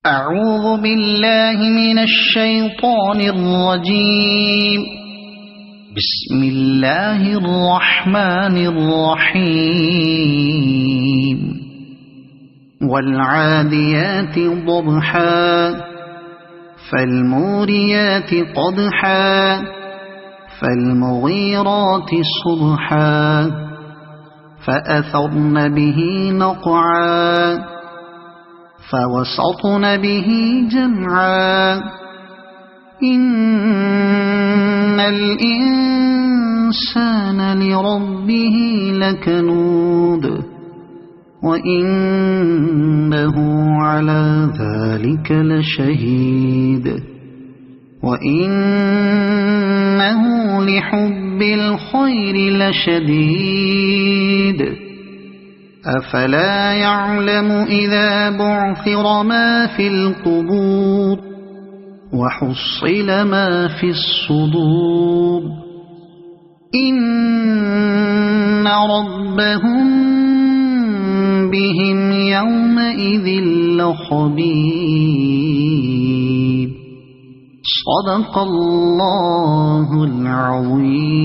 أعوذ بالله من الشيطان الرجيم. بسم الله الرحمن الرحيم. والعاديات ضبحا فالموريات قدحا فالمغيرات صبحا فأثرن به نقعا فوسطن به جمعا إن الإنسان لربه لكنود وإنه على ذلك لشهيد وإنه لحب الخير لشديد أفلا يعلم إذا بعثر ما في القبور وحصل ما في الصدور إن ربهم بهم يومئذ لخبير. صدق الله العظيم.